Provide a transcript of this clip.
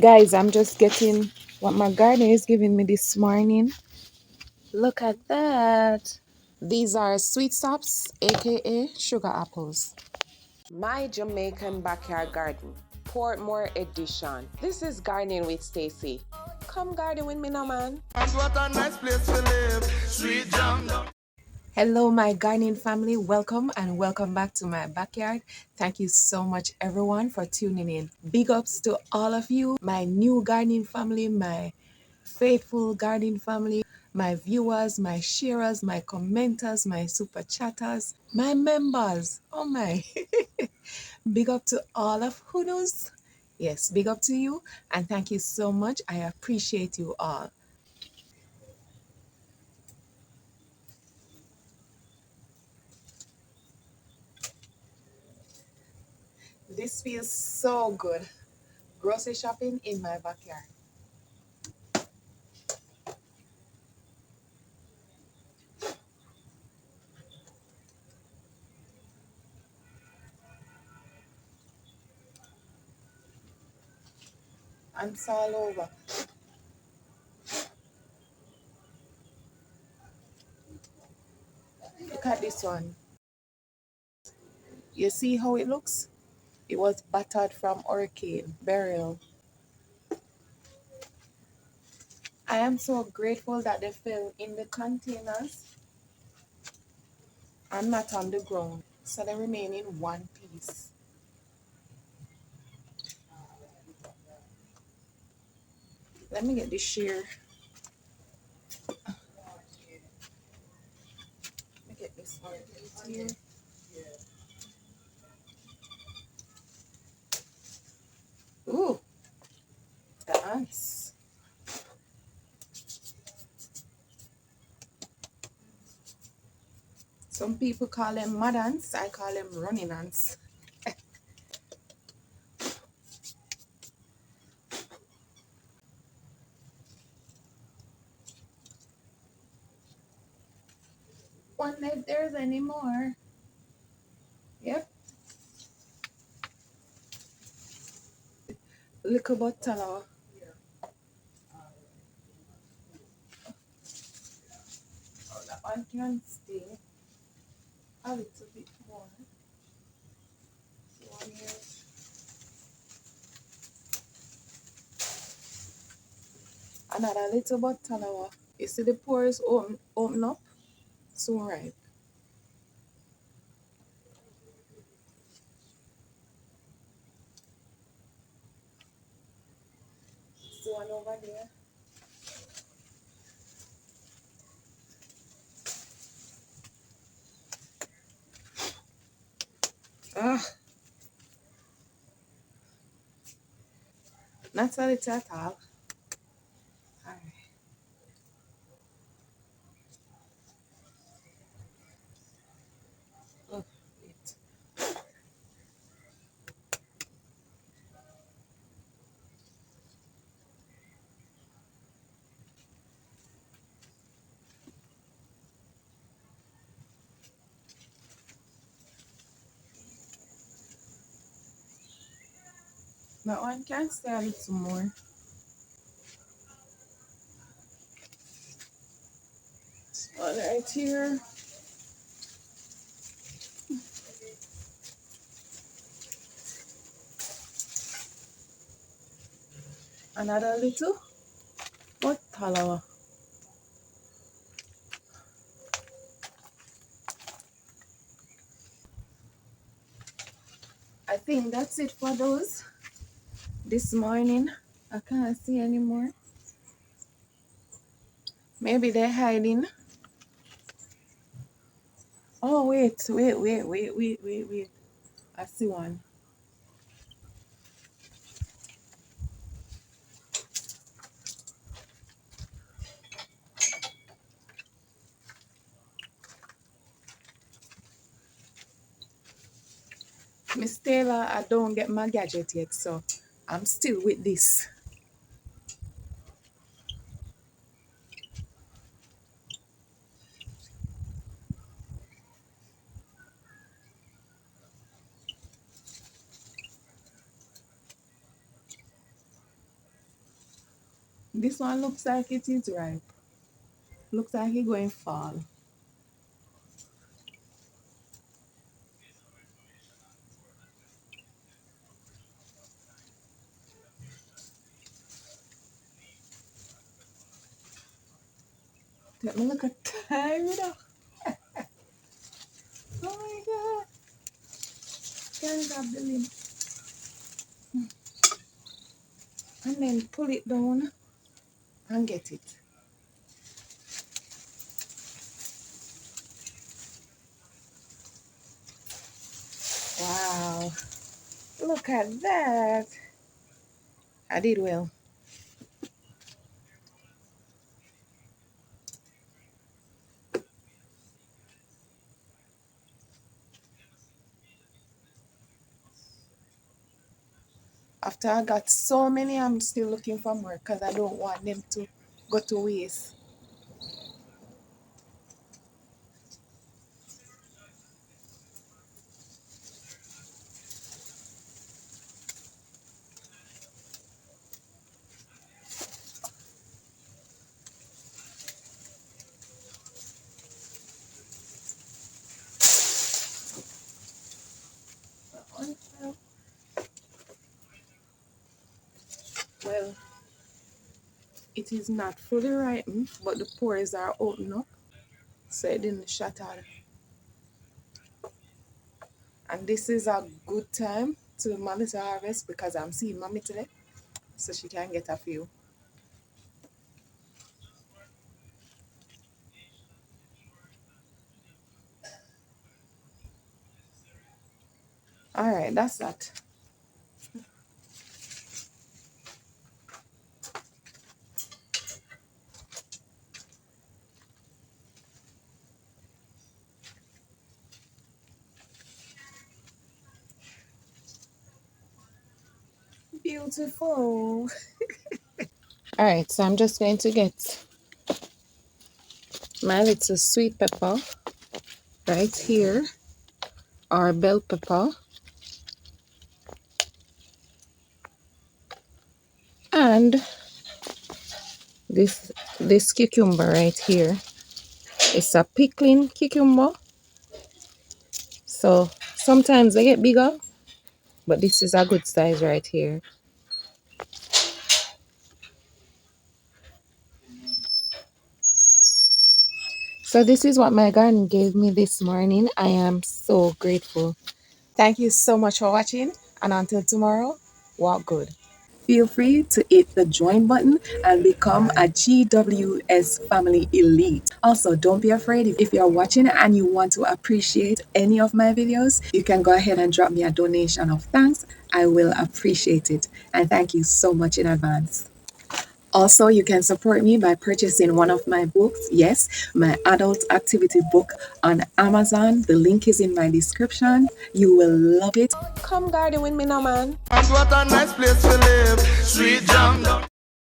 Guys, I'm just getting what my gardener is giving me this morning. Look at that. These are sweet stops, aka sugar apples. My Jamaican backyard garden, Portmore edition. This is gardening with Stacy. Come garden with me now, man. And what a nice place to live. Sweet jam. Hello, my gardening family. Welcome and welcome back to my backyard. Thank you so much, everyone, for tuning in. Big ups to all of you, my new gardening family, my faithful gardening family, my viewers, my sharers, my commenters, my super chatters, my members. Oh my. Big up to all of who knows. Yes, big up to you and thank you so much. I appreciate you all. This feels so good. Grocery shopping in my backyard. Ants all over. Look at this one. You see how it looks? It was battered from hurricane burial. I am so grateful that they fell in the containers and not on the ground. So they remain in one piece. Let me get this shear. Let me get this one here. Ooh, the ants. Some people call them mud ants. I call them running ants. Wonder if there's any more. Yep. Little bottle. Oh, that one can stay a little bit more. One here. Another little bottle. You see the pores open up? So ripe. So one over there. Ah, not a little at all. Alright. Oh, wait. That one can stay a little more. One right here. Another little bottle. I think that's it for those this morning. I can't see anymore. Maybe they're hiding. Oh, wait. I see one. Miss Taylor, I don't get my gadget yet, so I'm still with this. This one looks like it is ripe. Looks like it's going fall. Let me look at time, you know. Oh my god. Can't grab the lid. And then pull it down and get it. Wow. Look at that. I did well. After I got so many, I'm still looking for more because I don't want them to go to waste. Well, it is not fully ripened, but the pores are open up, so it didn't shatter. And this is a good time to mommy to harvest because I'm seeing mommy today, so she can get a few. All right, that's that. Beautiful. All right, so I'm just going to get my little sweet pepper right here, or bell pepper, and this cucumber right here. It's a pickling cucumber, so sometimes they get bigger, but this is a good size right here. So this is what my garden gave me this morning. I am so grateful. Thank you so much for watching, and until tomorrow, walk good. Feel free to hit the join button and become a GWS Family Elite. Also, don't be afraid if you're watching and you want to appreciate any of my videos, you can go ahead and drop me a donation of thanks. I will appreciate it. And thank you so much in advance. Also, you can support me by purchasing one of my books. Yes, my adult activity book on Amazon. The link is in my description. You will love it. Come garden with me now, man. And what a nice place to live. Sweet jam.